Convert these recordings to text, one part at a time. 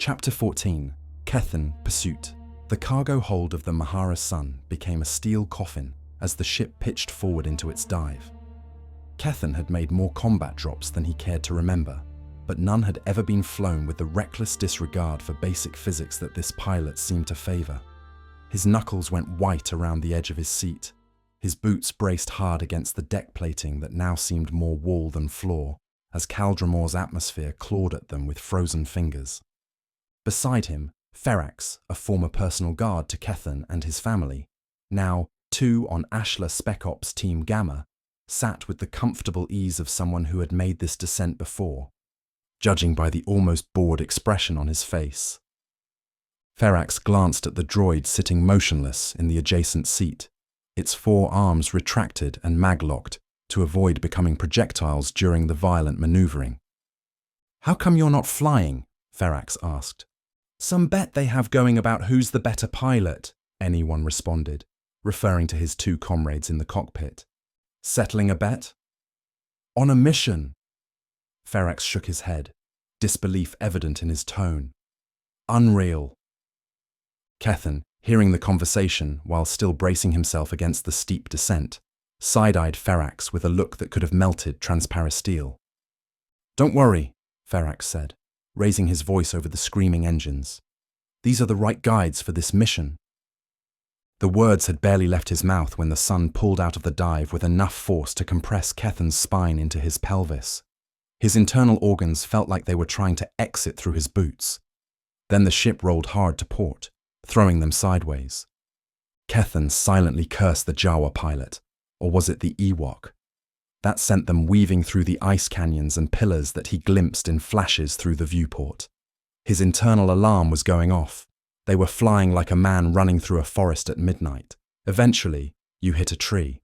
Chapter 14. Kethan, Pursuit. The cargo hold of the Mahara Sun became a steel coffin as the ship pitched forward into its dive. Kethan had made more combat drops than he cared to remember, but none had ever been flown with the reckless disregard for basic physics that this pilot seemed to favor. His knuckles went white around the edge of his seat. His boots braced hard against the deck plating that now seemed more wall than floor, as Caldramor's atmosphere clawed at them with frozen fingers. Beside him, Ferax, a former personal guard to Kethan and his family, now 2 on Ashla Spec Ops Team Gamma, sat with the comfortable ease of someone who had made this descent before, judging by the almost bored expression on his face. Ferax glanced at the droid sitting motionless in the adjacent seat, its 4 arms retracted and maglocked to avoid becoming projectiles during the violent maneuvering. "How come you're not flying?" Ferax asked. "Some bet they have going about who's the better pilot," anyone responded, referring to his 2 comrades in the cockpit. "Settling a bet?" "On a mission." Ferax shook his head, disbelief evident in his tone. "Unreal." Kethan, hearing the conversation while still bracing himself against the steep descent, side-eyed Ferax with a look that could have melted transparasteel. "Don't worry," Ferax said, raising his voice over the screaming engines. "These are the right guides for this mission." The words had barely left his mouth when the sun pulled out of the dive with enough force to compress Kethan's spine into his pelvis. His internal organs felt like they were trying to exit through his boots. Then the ship rolled hard to port, throwing them sideways. Kethan silently cursed the Jawa pilot, or was it the Ewok? That sent them weaving through the ice canyons and pillars that he glimpsed in flashes through the viewport. His internal alarm was going off. They were flying like a man running through a forest at midnight. Eventually, you hit a tree.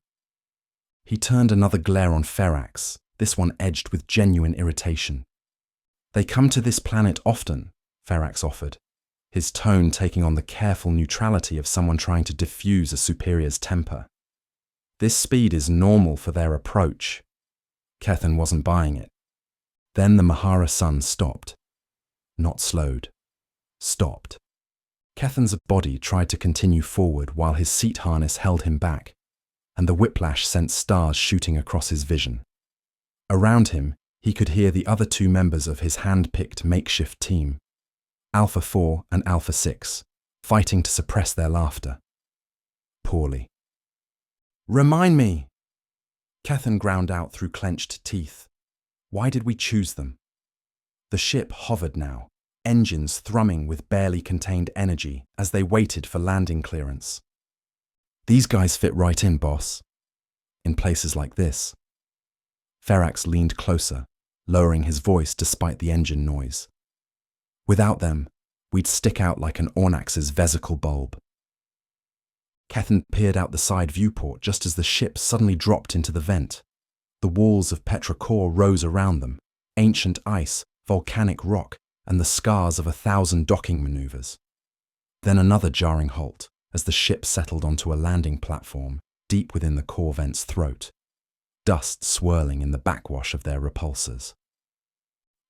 He turned another glare on Ferax, this one edged with genuine irritation. "They come to this planet often," Ferax offered, his tone taking on the careful neutrality of someone trying to diffuse a superior's temper. "This speed is normal for their approach." Kethan wasn't buying it. Then the Mahara Sun stopped. Not slowed. Stopped. Kethan's body tried to continue forward while his seat harness held him back, and the whiplash sent stars shooting across his vision. Around him, he could hear the other 2 members of his hand-picked makeshift team, Alpha 4 and Alpha 6, fighting to suppress their laughter. Poorly. "Remind me!" Kethan ground out through clenched teeth. "Why did we choose them?" The ship hovered now, engines thrumming with barely contained energy as they waited for landing clearance. "These guys fit right in, boss. In places like this." Ferax leaned closer, lowering his voice despite the engine noise. "Without them, we'd stick out like an Ornax's vesicle bulb." Kethan peered out the side viewport just as the ship suddenly dropped into the vent. The walls of Petrichor rose around them, ancient ice, volcanic rock, and the scars of 1,000 docking maneuvers. Then another jarring halt as the ship settled onto a landing platform deep within the core vent's throat, dust swirling in the backwash of their repulsors.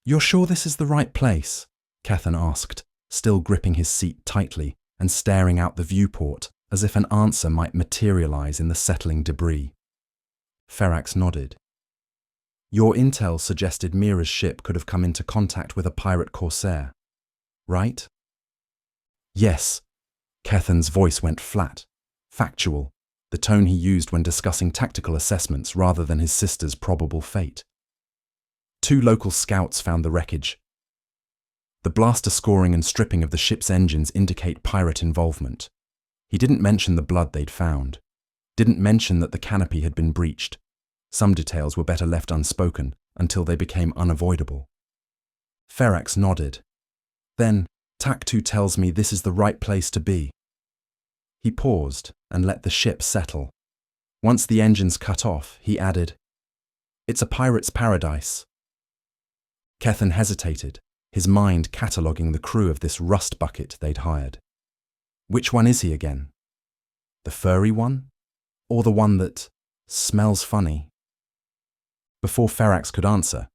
"You're sure this is the right place?" Kethan asked, still gripping his seat tightly and staring out the viewport as if an answer might materialize in the settling debris. Ferax nodded. "Your intel suggested Mira's ship could have come into contact with a pirate corsair, right?" "Yes." Kethan's voice went flat, factual, the tone he used when discussing tactical assessments rather than his sister's probable fate. 2 local scouts found the wreckage. The blaster scoring and stripping of the ship's engines indicate pirate involvement. He didn't mention the blood they'd found, didn't mention that the canopy had been breached. Some details were better left unspoken until they became unavoidable. Ferax nodded. "Then, Taktu tells me this is the right place to be." He paused and let the ship settle. Once the engines cut off, he added, "It's a pirate's paradise." Kethan hesitated, his mind cataloguing the crew of this rust bucket they'd hired. Which one is he again? The furry one? Or the one that smells funny? Before Ferax could answer,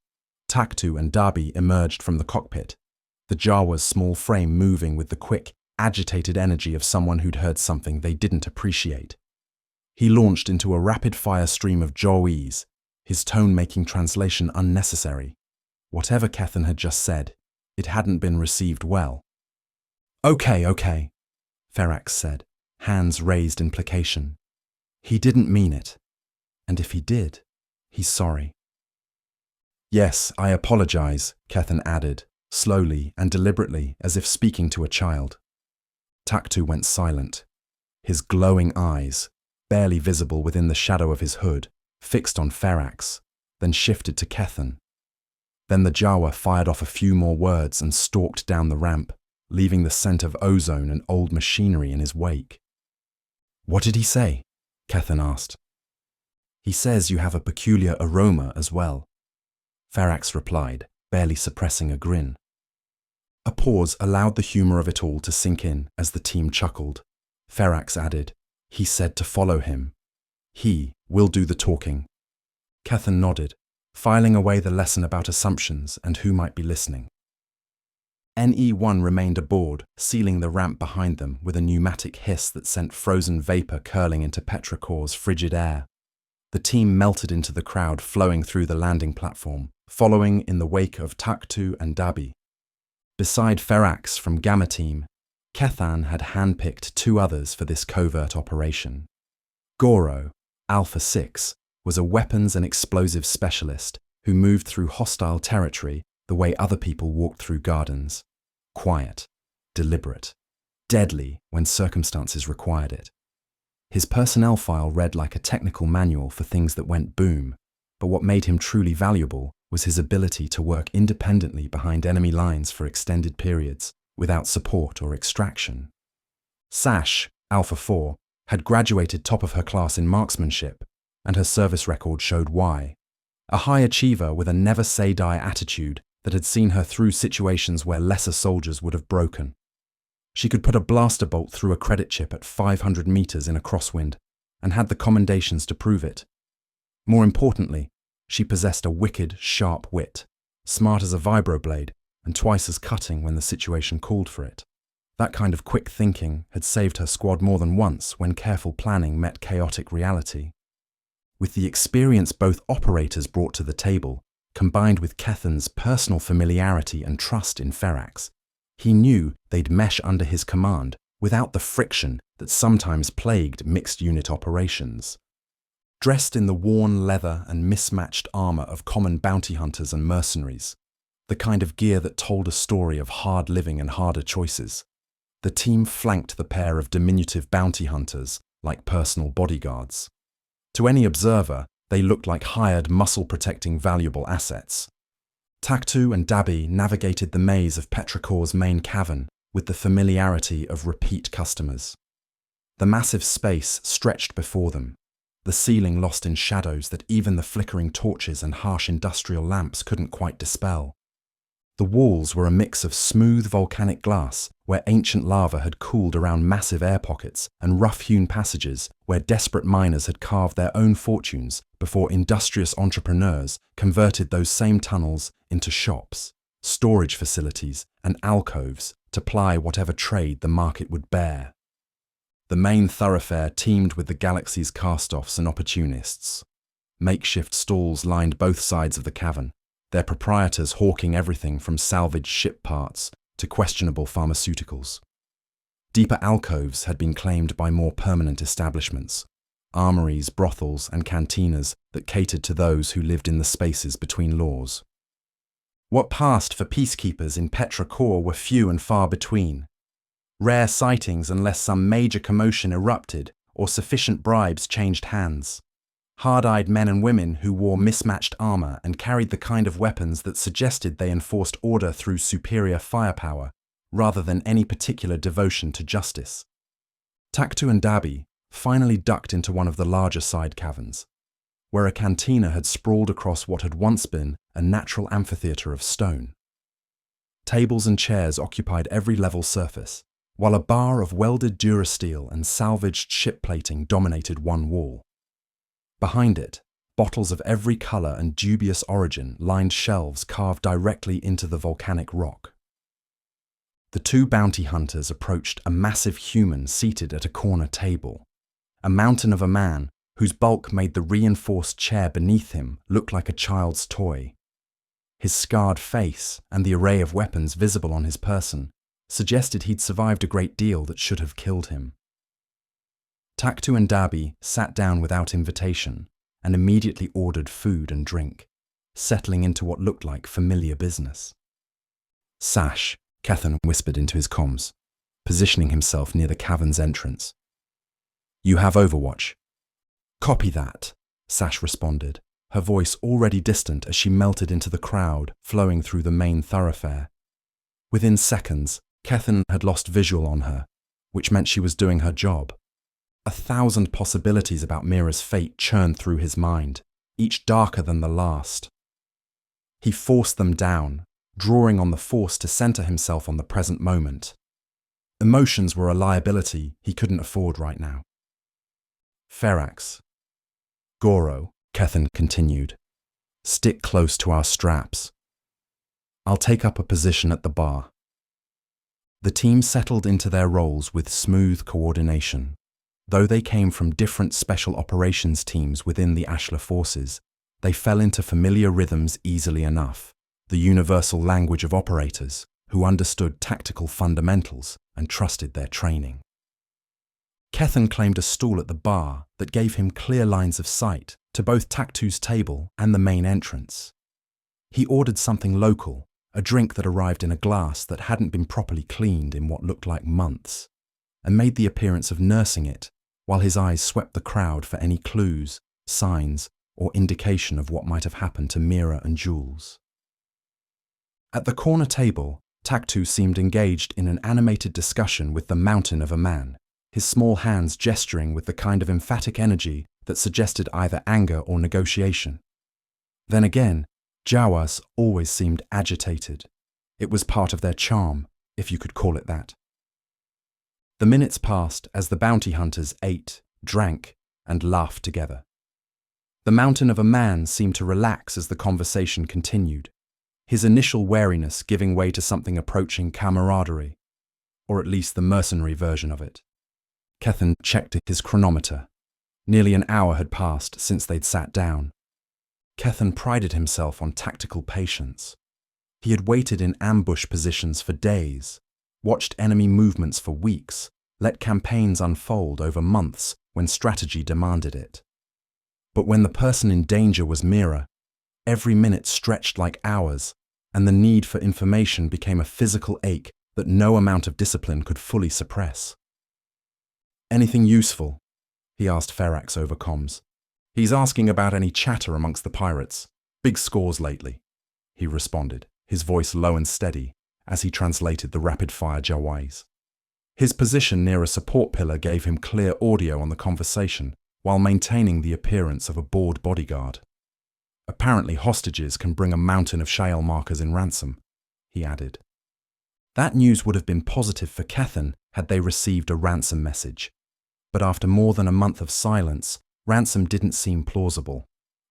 Taktu and Darby emerged from the cockpit, the Jawa's small frame moving with the quick, agitated energy of someone who'd heard something they didn't appreciate. He launched into a rapid-fire stream of Jawese, his tone making translation unnecessary. Whatever Kethan had just said, it hadn't been received well. Okay, Ferax said, hands raised in placation. He didn't mean it. And if he did, he's sorry. Yes, I apologize, Kethan added, slowly and deliberately, as if speaking to a child. Taktu went silent, his glowing eyes, barely visible within the shadow of his hood, fixed on Ferax, then shifted to Kethan. Then the Jawa fired off a few more words and stalked down the ramp, leaving the scent of ozone and old machinery in his wake. What did he say? Kethan asked. He says you have a peculiar aroma as well, Ferax replied, barely suppressing a grin. A pause allowed the humor of it all to sink in as the team chuckled. Ferax added, he said to follow him. He will do the talking. Kethan nodded, filing away the lesson about assumptions and who might be listening. NE1 remained aboard, sealing the ramp behind them with a pneumatic hiss that sent frozen vapor curling into Petrichor's frigid air. The team melted into the crowd flowing through the landing platform, following in the wake of Taktu and Dabi. Beside Ferax from Gamma Team, Kethan had handpicked 2 others for this covert operation. Goro, Alpha 6, was a weapons and explosives specialist who moved through hostile territory the way other people walked through gardens. Quiet, deliberate, deadly when circumstances required it. His personnel file read like a technical manual for things that went boom, but what made him truly valuable was his ability to work independently behind enemy lines for extended periods, without support or extraction. Sash, Alpha 4, had graduated top of her class in marksmanship, and her service record showed why. A high achiever with a never-say-die attitude that had seen her through situations where lesser soldiers would have broken. She could put a blaster bolt through a credit chip at 500 meters in a crosswind, and had the commendations to prove it. More importantly, she possessed a wicked, sharp wit, smart as a vibroblade, and twice as cutting when the situation called for it. That kind of quick thinking had saved her squad more than once when careful planning met chaotic reality. With the experience both operators brought to the table, combined with Kethan's personal familiarity and trust in Ferax, he knew they'd mesh under his command without the friction that sometimes plagued mixed-unit operations. Dressed in the worn leather and mismatched armor of common bounty hunters and mercenaries, the kind of gear that told a story of hard living and harder choices, the team flanked the pair of diminutive bounty hunters like personal bodyguards. To any observer, they looked like hired muscle-protecting valuable assets. Taktu and Dabi navigated the maze of Petrichor's main cavern with the familiarity of repeat customers. The massive space stretched before them, the ceiling lost in shadows that even the flickering torches and harsh industrial lamps couldn't quite dispel. The walls were a mix of smooth volcanic glass where ancient lava had cooled around massive air pockets and rough-hewn passages where desperate miners had carved their own fortunes before industrious entrepreneurs converted those same tunnels into shops, storage facilities, and alcoves to ply whatever trade the market would bear. The main thoroughfare teemed with the galaxy's cast-offs and opportunists. Makeshift stalls lined both sides of the cavern, their proprietors hawking everything from salvaged ship parts to questionable pharmaceuticals. Deeper alcoves had been claimed by more permanent establishments, armories, brothels, and cantinas that catered to those who lived in the spaces between laws. What passed for peacekeepers in Petrichor were few and far between. Rare sightings unless some major commotion erupted or sufficient bribes changed hands. Hard-eyed men and women who wore mismatched armor and carried the kind of weapons that suggested they enforced order through superior firepower, rather than any particular devotion to justice. Taktu and Dabi finally ducked into one of the larger side caverns, where a cantina had sprawled across what had once been a natural amphitheater of stone. Tables and chairs occupied every level surface, while a bar of welded durasteel and salvaged ship plating dominated one wall. Behind it, bottles of every color and dubious origin lined shelves carved directly into the volcanic rock. The two bounty hunters approached a massive human seated at a corner table, a mountain of a man whose bulk made the reinforced chair beneath him look like a child's toy. His scarred face and the array of weapons visible on his person suggested he'd survived a great deal that should have killed him. Taktu and Dabi sat down without invitation and immediately ordered food and drink, settling into what looked like familiar business. "Sash," Kethan whispered into his comms, positioning himself near the cavern's entrance. "You have Overwatch." "Copy that," Sash responded, her voice already distant as she melted into the crowd flowing through the main thoroughfare. Within seconds, Kethan had lost visual on her, which meant she was doing her job. 1,000 possibilities about Mira's fate churned through his mind, each darker than the last. He forced them down, drawing on the force to center himself on the present moment. Emotions were a liability he couldn't afford right now. "Ferax." "Goro," Kethan continued. "Stick close to our straps. I'll take up a position at the bar." The team settled into their roles with smooth coordination. Though they came from different special operations teams within the Ashla forces, they fell into familiar rhythms easily enough, the universal language of operators who understood tactical fundamentals and trusted their training. Kethan claimed a stall at the bar that gave him clear lines of sight to both Taktu's table and the main entrance. He ordered something local, a drink that arrived in a glass that hadn't been properly cleaned in what looked like months, and made the appearance of nursing it while his eyes swept the crowd for any clues, signs, or indication of what might have happened to Mira and Juls. At the corner table, Taktu seemed engaged in an animated discussion with the mountain of a man, his small hands gesturing with the kind of emphatic energy that suggested either anger or negotiation. Then again, Jawas always seemed agitated. It was part of their charm, if you could call it that. The minutes passed as the bounty hunters ate, drank, and laughed together. The mountain of a man seemed to relax as the conversation continued, his initial wariness giving way to something approaching camaraderie, or at least the mercenary version of it. Kethan checked his chronometer. Nearly an hour had passed since they'd sat down. Kethan prided himself on tactical patience. He had waited in ambush positions for days, watched enemy movements for weeks, let campaigns unfold over months when strategy demanded it. But when the person in danger was Mira, every minute stretched like hours, and the need for information became a physical ache that no amount of discipline could fully suppress. "Anything useful?" he asked Ferax over comms. "He's asking about any chatter amongst the pirates. Big scores lately," he responded, his voice low and steady, as he translated the rapid-fire Jawais. His position near a support pillar gave him clear audio on the conversation, while maintaining the appearance of a bored bodyguard. "Apparently hostages can bring a mountain of shale markers in ransom," he added. That news would have been positive for Kethan had they received a ransom message. But after more than a month of silence, ransom didn't seem plausible.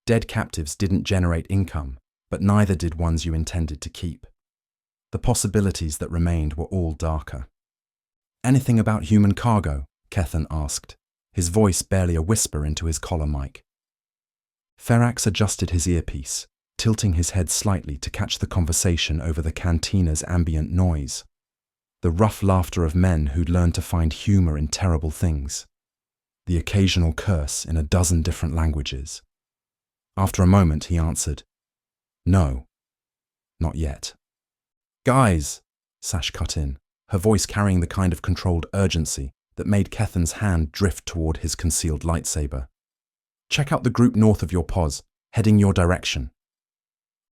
Dead captives didn't generate income, but neither did ones you intended to keep. The possibilities that remained were all darker. "Anything about human cargo?" Kethan asked, his voice barely a whisper into his collar mic. Ferax adjusted his earpiece, tilting his head slightly to catch the conversation over the cantina's ambient noise. The rough laughter of men who'd learned to find humor in terrible things. The occasional curse in a dozen different languages. After a moment, he answered, "No, not yet." "Guys," Sash cut in, her voice carrying the kind of controlled urgency that made Kethan's hand drift toward his concealed lightsaber. "Check out the group north of your pos, heading your direction."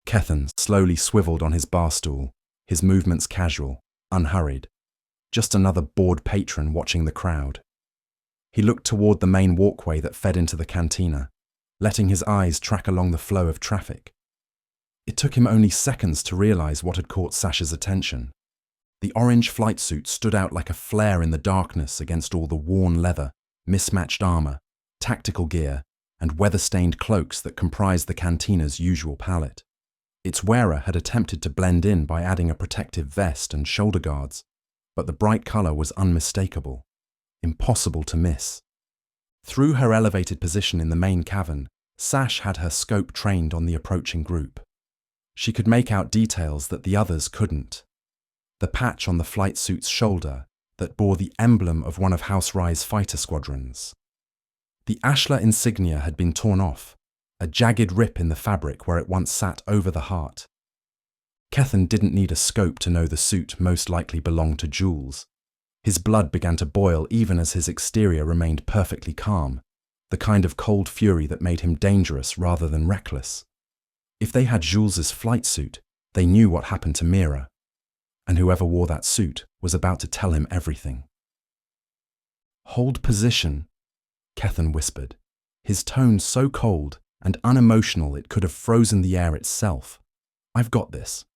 Kethan slowly swiveled on his bar stool, his movements casual, unhurried. Just another bored patron watching the crowd. He looked toward the main walkway that fed into the cantina, letting his eyes track along the flow of traffic. It took him only seconds to realize what had caught Sash's attention. The orange flight suit stood out like a flare in the darkness against all the worn leather, mismatched armor, tactical gear, and weather-stained cloaks that comprised the cantina's usual palette. Its wearer had attempted to blend in by adding a protective vest and shoulder guards, but the bright color was unmistakable, impossible to miss. Through her elevated position in the main cavern, Sash had her scope trained on the approaching group. She could make out details that the others couldn't. The patch on the flight suit's shoulder that bore the emblem of one of House Rye's fighter squadrons. The Ashla insignia had been torn off, a jagged rip in the fabric where it once sat over the heart. Kethan didn't need a scope to know the suit most likely belonged to Juls. His blood began to boil even as his exterior remained perfectly calm, the kind of cold fury that made him dangerous rather than reckless. If they had Jules's flight suit, they knew what happened to Mira, and whoever wore that suit was about to tell him everything. "Hold position," Kethan whispered, his tone so cold and unemotional it could have frozen the air itself. "I've got this."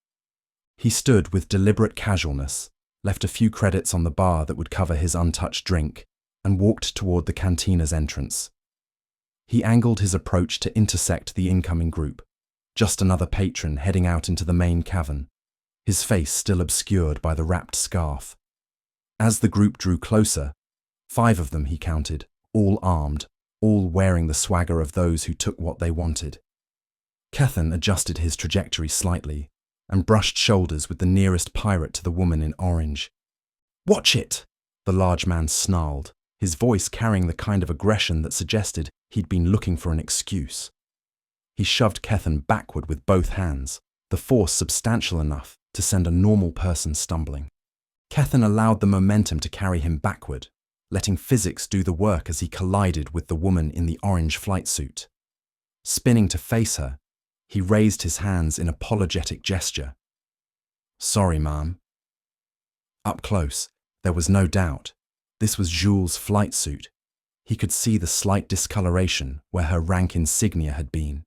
He stood with deliberate casualness, left a few credits on the bar that would cover his untouched drink, and walked toward the cantina's entrance. He angled his approach to intersect the incoming group, just another patron heading out into the main cavern, his face still obscured by the wrapped scarf. As the group drew closer, 5 of them he counted, all armed, all wearing the swagger of those who took what they wanted. Kethan adjusted his trajectory slightly and brushed shoulders with the nearest pirate to the woman in orange. "Watch it!" the large man snarled, his voice carrying the kind of aggression that suggested he'd been looking for an excuse. He shoved Kethan backward with both hands, the force substantial enough to send a normal person stumbling. Kethan allowed the momentum to carry him backward, letting physics do the work as he collided with the woman in the orange flight suit. Spinning to face her, he raised his hands in apologetic gesture. "Sorry, ma'am." Up close, there was no doubt. This was Jules' flight suit. He could see the slight discoloration where her rank insignia had been,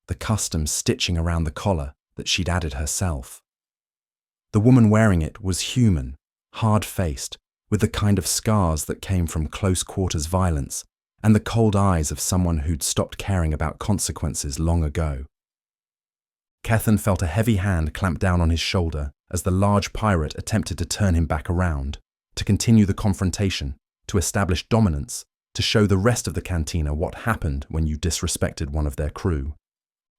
the custom stitching around the collar that she'd added herself. The woman wearing it was human, hard-faced, with the kind of scars that came from close-quarters violence and the cold eyes of someone who'd stopped caring about consequences long ago. Kethan felt a heavy hand clamp down on his shoulder as the large pirate attempted to turn him back around, to continue the confrontation, to establish dominance, to show the rest of the cantina what happened when you disrespected one of their crew.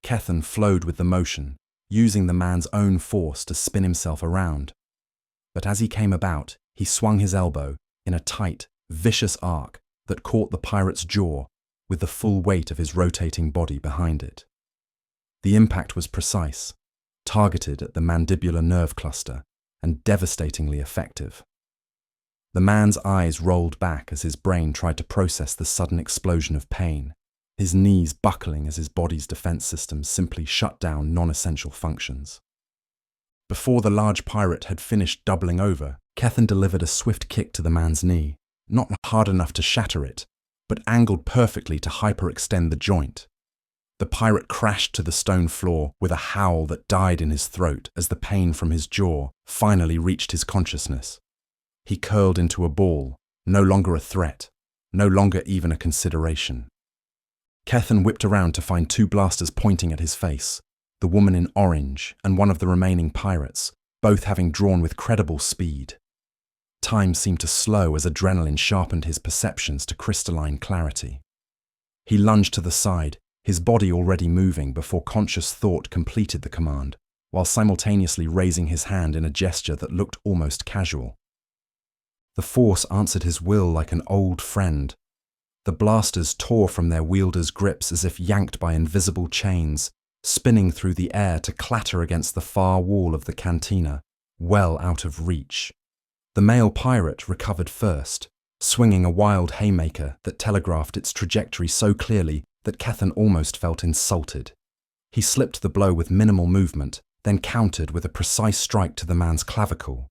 Kethan flowed with the motion, using the man's own force to spin himself around. But as he came about, he swung his elbow in a tight, vicious arc that caught the pirate's jaw with the full weight of his rotating body behind it. The impact was precise, targeted at the mandibular nerve cluster, and devastatingly effective. The man's eyes rolled back as his brain tried to process the sudden explosion of pain, his knees buckling as his body's defense systems simply shut down non-essential functions. Before the large pirate had finished doubling over, Kethan delivered a swift kick to the man's knee, not hard enough to shatter it, but angled perfectly to hyperextend the joint. The pirate crashed to the stone floor with a howl that died in his throat as the pain from his jaw finally reached his consciousness. He curled into a ball, no longer a threat, no longer even a consideration. Kethan whipped around to find 2 blasters pointing at his face, the woman in orange and one of the remaining pirates, both having drawn with credible speed. Time seemed to slow as adrenaline sharpened his perceptions to crystalline clarity. He lunged to the side, his body already moving before conscious thought completed the command, while simultaneously raising his hand in a gesture that looked almost casual. The force answered his will like an old friend. The blasters tore from their wielders' grips as if yanked by invisible chains, spinning through the air to clatter against the far wall of the cantina, well out of reach. The male pirate recovered first, swinging a wild haymaker that telegraphed its trajectory so clearly that Kethan almost felt insulted. He slipped the blow with minimal movement, then countered with a precise strike to the man's clavicle.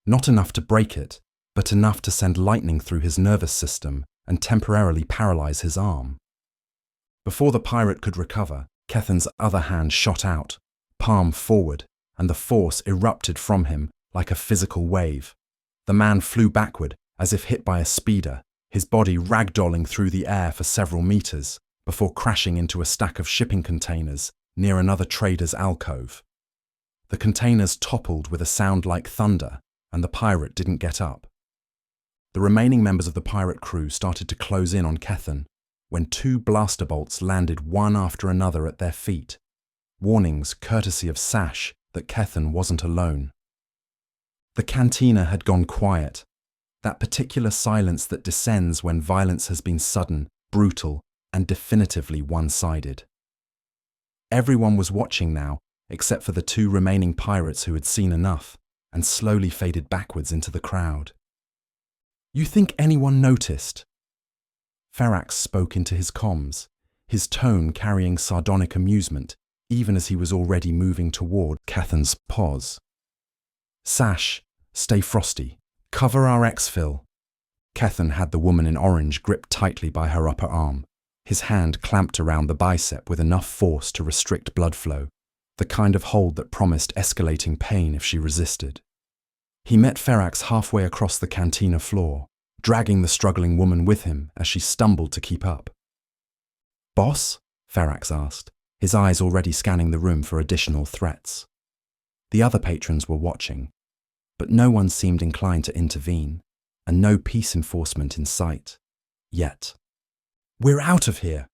Not enough to break it, but enough to send lightning through his nervous system and temporarily paralyze his arm. Before the pirate could recover, Kethan's other hand shot out, palm forward, and the force erupted from him like a physical wave. The man flew backward as if hit by a speeder, his body ragdolling through the air for several meters, before crashing into a stack of shipping containers near another trader's alcove. The containers toppled with a sound like thunder, and the pirate didn't get up. The remaining members of the pirate crew started to close in on Kethan when 2 blaster bolts landed one after another at their feet, warnings courtesy of Sash that Kethan wasn't alone. The cantina had gone quiet, that particular silence that descends when violence has been sudden, brutal, and definitively one-sided. Everyone was watching now, except for the 2 remaining pirates who had seen enough and slowly faded backwards into the crowd. "You think anyone noticed?" Ferax spoke into his comms, his tone carrying sardonic amusement, even as he was already moving toward Kethan's pause. "Sash, stay frosty. Cover our exfil." Kethan had the woman in orange gripped tightly by her upper arm, his hand clamped around the bicep with enough force to restrict blood flow, the kind of hold that promised escalating pain if she resisted. He met Ferax halfway across the cantina floor, dragging the struggling woman with him as she stumbled to keep up. "Boss?" Ferax asked, his eyes already scanning the room for additional threats. The other patrons were watching, but no one seemed inclined to intervene, and no peace enforcement in sight. Yet. "We're out of here,"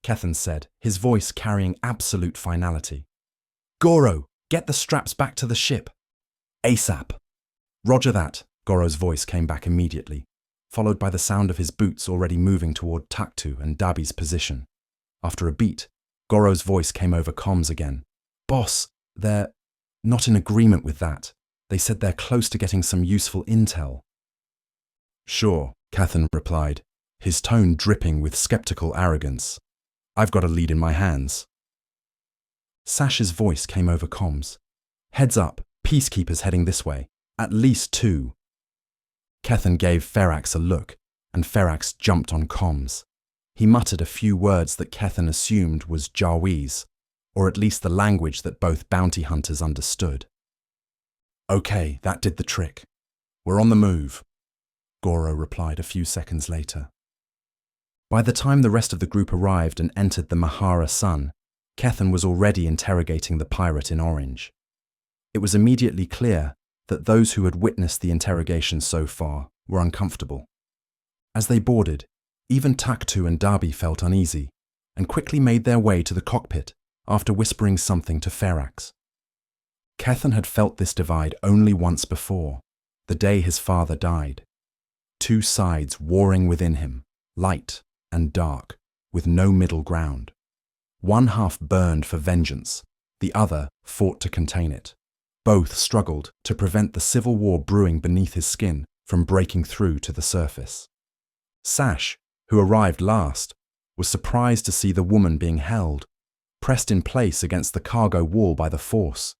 Kethan said, his voice carrying absolute finality. "Goro, get the straps back to the ship. ASAP." "Roger that," Goro's voice came back immediately, followed by the sound of his boots already moving toward Taktu and Dabi's position. After a beat, Goro's voice came over comms again. "Boss, they're not in agreement with that. They said they're close to getting some useful intel." "Sure," Kethan replied, his tone dripping with skeptical arrogance. "I've got a lead in my hands." Sash's voice came over comms. "Heads up, peacekeepers heading this way. At least 2. Kethan gave Ferax a look, and Ferax jumped on comms. He muttered a few words that Kethan assumed was Jawese, or at least the language that both bounty hunters understood. "Okay, that did the trick. We're on the move," Goro replied a few seconds later. By the time the rest of the group arrived and entered the Mahara Sun, Kethan was already interrogating the pirate in orange. It was immediately clear that those who had witnessed the interrogation so far were uncomfortable. As they boarded, even Taktu and Dabi felt uneasy and quickly made their way to the cockpit after whispering something to Ferax. Kethan had felt this divide only once before, the day his father died. 2 sides warring within him, light and dark, with no middle ground. One half burned for vengeance, the other fought to contain it. Both struggled to prevent the civil war brewing beneath his skin from breaking through to the surface. Sash, who arrived last, was surprised to see the woman being held, pressed in place against the cargo wall by the force.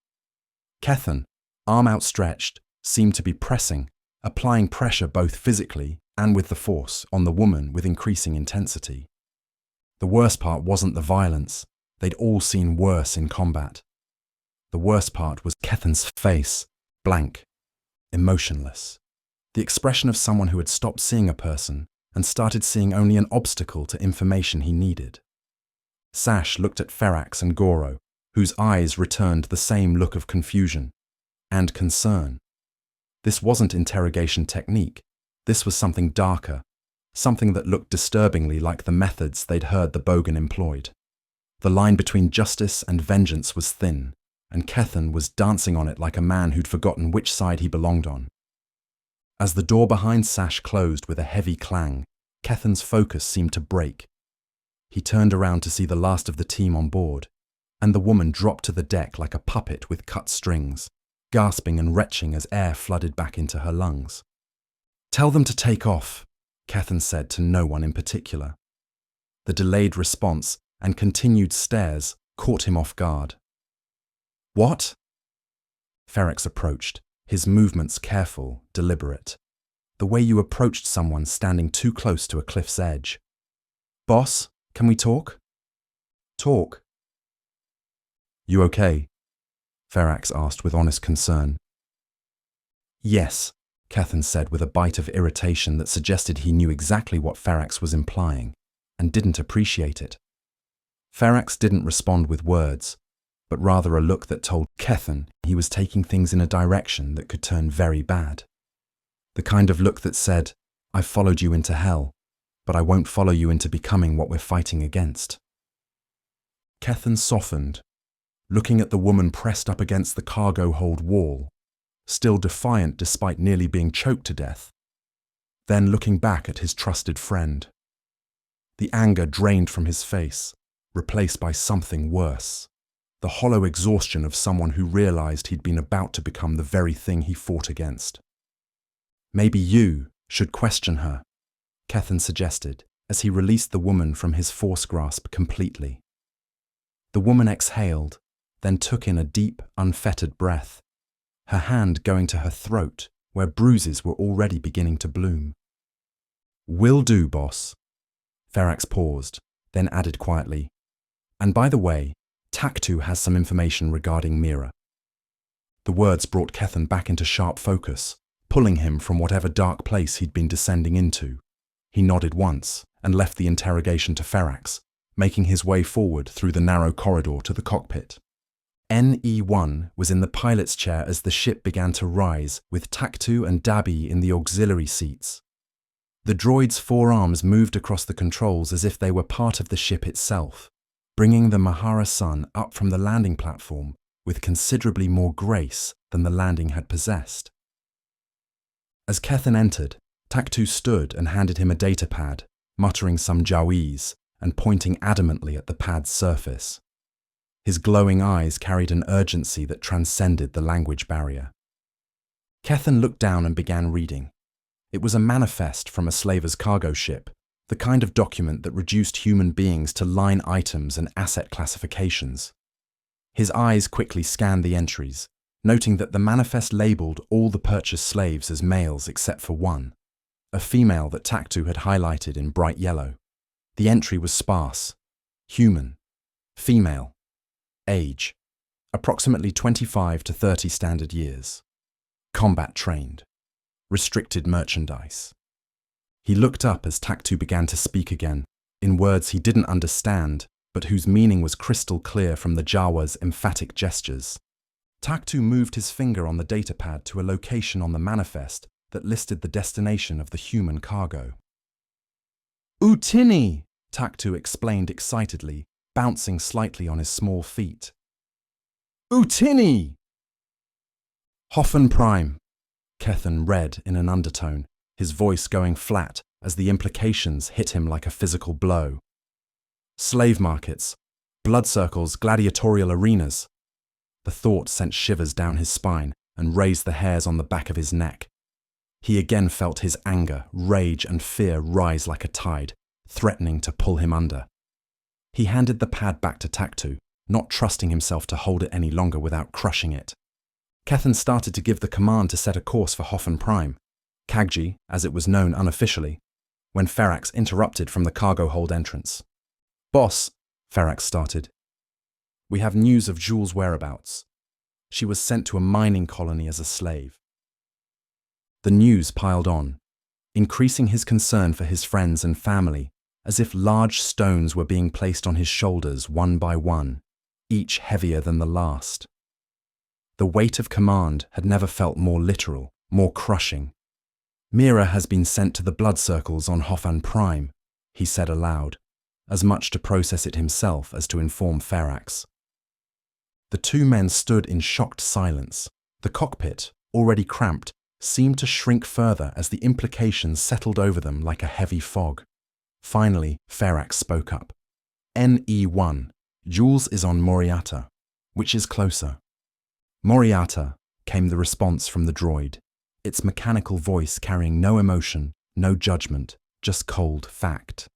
Kethan, arm outstretched, seemed to be pressing, applying pressure both physically and with the force on the woman with increasing intensity. The worst part wasn't the violence. They'd all seen worse in combat. The worst part was Kethan's face, blank, emotionless. The expression of someone who had stopped seeing a person and started seeing only an obstacle to information he needed. Sash looked at Ferax and Goro, whose eyes returned the same look of confusion and concern. This wasn't interrogation technique. This was something darker, something that looked disturbingly like the methods they'd heard the Bogan employed. The line between justice and vengeance was thin, and Kethan was dancing on it like a man who'd forgotten which side he belonged on. As the door behind Sash closed with a heavy clang, Kethan's focus seemed to break. He turned around to see the last of the team on board, and the woman dropped to the deck like a puppet with cut strings, gasping and retching as air flooded back into her lungs. "Tell them to take off," Kethan said to no one in particular. The delayed response and continued stares caught him off guard. "What?" Ferax approached, his movements careful, deliberate. The way you approached someone standing too close to a cliff's edge. "Boss, can we talk?" "Talk." "You okay?" Ferax asked with honest concern. "Yes," Kethan said with a bite of irritation that suggested he knew exactly what Ferax was implying, and didn't appreciate it. Ferax didn't respond with words, but rather a look that told Kethan he was taking things in a direction that could turn very bad. The kind of look that said, "I've followed you into hell, but I won't follow you into becoming what we're fighting against." Kethan softened, looking at the woman pressed up against the cargo hold wall, still defiant despite nearly being choked to death, then looking back at his trusted friend. The anger drained from his face, replaced by something worse, the hollow exhaustion of someone who realized he'd been about to become the very thing he fought against. "Maybe you should question her," Kethan suggested as he released the woman from his force grasp completely. The woman exhaled, then took in a deep, unfettered breath, her hand going to her throat where bruises were already beginning to bloom. "Will do, boss." Ferax paused, then added quietly, "And by the way, Taktu has some information regarding Mira." The words brought Kethan back into sharp focus, pulling him from whatever dark place he'd been descending into. He nodded once and left the interrogation to Ferax, making his way forward through the narrow corridor to the cockpit. NE1 was in the pilot's chair as the ship began to rise, with Taktu and Dabi in the auxiliary seats. The droid's forearms moved across the controls as if they were part of the ship itself, bringing the Mahara Sun up from the landing platform with considerably more grace than the landing had possessed. As Kethan entered, Taktu stood and handed him a data pad, muttering some Jawese and pointing adamantly at the pad's surface. His glowing eyes carried an urgency that transcended the language barrier. Kethan looked down and began reading. It was a manifest from a slaver's cargo ship, the kind of document that reduced human beings to line items and asset classifications. His eyes quickly scanned the entries, noting that the manifest labelled all the purchased slaves as males except for one, a female that Taktu had highlighted in bright yellow. The entry was sparse: human, female, age, approximately 25 to 30 standard years, combat trained, restricted merchandise. He looked up as Taktu began to speak again, in words he didn't understand, but whose meaning was crystal clear from the Jawa's emphatic gestures. Taktu moved his finger on the datapad to a location on the manifest that listed the destination of the human cargo. "Utini!" Taktu explained excitedly, bouncing slightly on his small feet. "Utini!" "Hoffen Prime," Kethan read in an undertone, his voice going flat as the implications hit him like a physical blow. "Slave markets, blood circles, gladiatorial arenas." The thought sent shivers down his spine and raised the hairs on the back of his neck. He again felt his anger, rage, and fear rise like a tide, threatening to pull him under. He handed the pad back to Taktu, not trusting himself to hold it any longer without crushing it. Kethan started to give the command to set a course for Hoffen Prime, Kagji, as it was known unofficially, when Ferax interrupted from the cargo hold entrance. "Boss," Ferax started, "we have news of Juls' whereabouts. She was sent to a mining colony as a slave." The news piled on, increasing his concern for his friends and family, as if large stones were being placed on his shoulders one by one, each heavier than the last. The weight of command had never felt more literal, more crushing. "Mira has been sent to the blood circles on Hoffen Prime," he said aloud, as much to process it himself as to inform Ferax. The two men stood in shocked silence. The cockpit, already cramped, seemed to shrink further as the implications settled over them like a heavy fog. Finally, Ferax spoke up. "NE1, Juls is on Moriata. Which is closer?" "Moriata," came the response from the droid, its mechanical voice carrying no emotion, no judgment, just cold fact.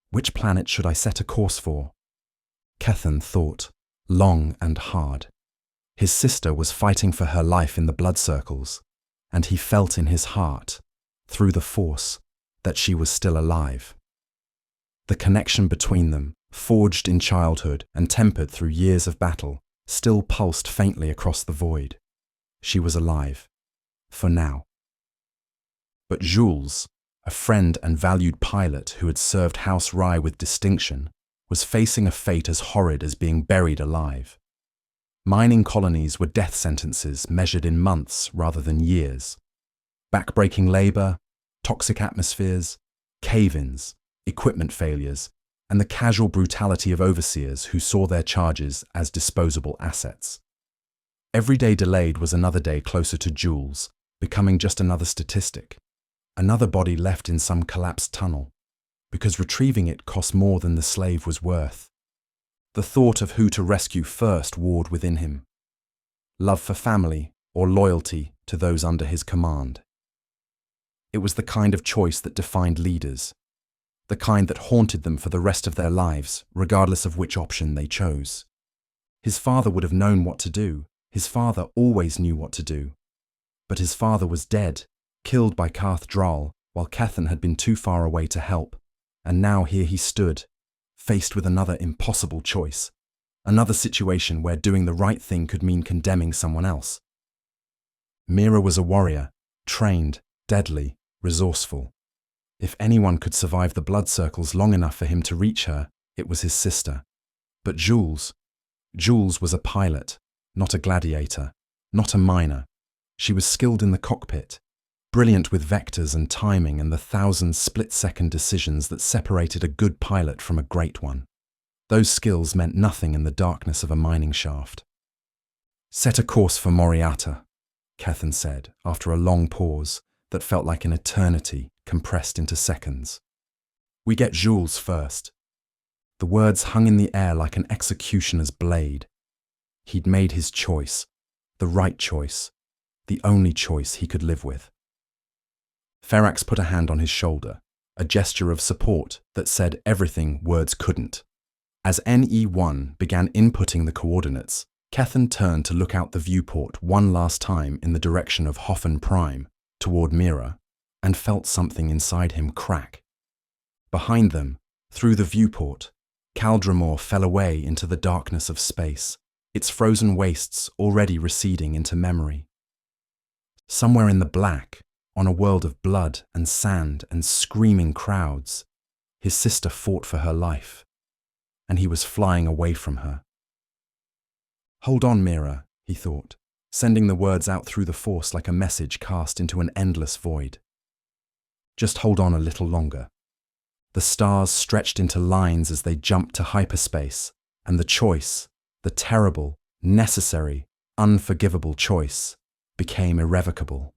Which planet should I set a course for? Kethan thought, long and hard. His sister was fighting for her life in the blood circles, and he felt in his heart, through the Force, that she was still alive. The connection between them, forged in childhood and tempered through years of battle, still pulsed faintly across the void. She was alive. For now. But Juls, a friend and valued pilot who had served House Rye with distinction, was facing a fate as horrid as being buried alive. Mining colonies were death sentences measured in months rather than years. Backbreaking labor, toxic atmospheres, cave-ins, equipment failures, and the casual brutality of overseers who saw their charges as disposable assets. Every day delayed was another day closer to Juls, becoming just another statistic, another body left in some collapsed tunnel, because retrieving it cost more than the slave was worth. The thought of who to rescue first warred within him. Love for family or loyalty to those under his command. It was the kind of choice that defined leaders, the kind that haunted them for the rest of their lives, regardless of which option they chose. His father would have known what to do. His father always knew what to do. But his father was dead, killed by Carth Dral, while Kethan had been too far away to help. And now here he stood, faced with another impossible choice, another situation where doing the right thing could mean condemning someone else. Mira was a warrior, trained, deadly, resourceful. If anyone could survive the blood circles long enough for him to reach her, it was his sister. But Juls was a pilot, not a gladiator, not a miner. She was skilled in the cockpit, brilliant with vectors and timing and the 1,000 split-second decisions that separated a good pilot from a great one. Those skills meant nothing in the darkness of a mining shaft. "Set a course for Moriata," Kethan said, after a long pause that felt like an eternity compressed into seconds. "We get Juls first." The words hung in the air like an executioner's blade. He'd made his choice, the right choice, the only choice he could live with. Ferax put a hand on his shoulder, a gesture of support that said everything words couldn't. As NE1 began inputting the coordinates, Kethan turned to look out the viewport one last time in the direction of Hoffen Prime, toward Mira, and felt something inside him crack. Behind them, through the viewport, Caldramore fell away into the darkness of space, its frozen wastes already receding into memory. Somewhere in the black, on a world of blood and sand and screaming crowds, his sister fought for her life, and he was flying away from her. "Hold on, Mira," he thought, sending the words out through the force like a message cast into an endless void. "Just hold on a little longer." The stars stretched into lines as they jumped to hyperspace, and the choice, the terrible, necessary, unforgivable choice, became irrevocable.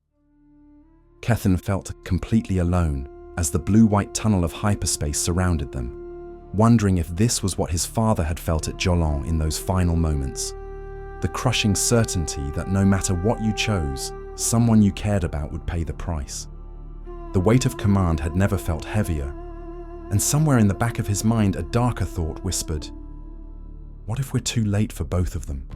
Kethan felt completely alone as the blue-white tunnel of hyperspace surrounded them, wondering if this was what his father had felt at Jolan in those final moments. The crushing certainty that no matter what you chose, someone you cared about would pay the price. The weight of command had never felt heavier, and somewhere in the back of his mind a darker thought whispered, "What if we're too late for both of them?"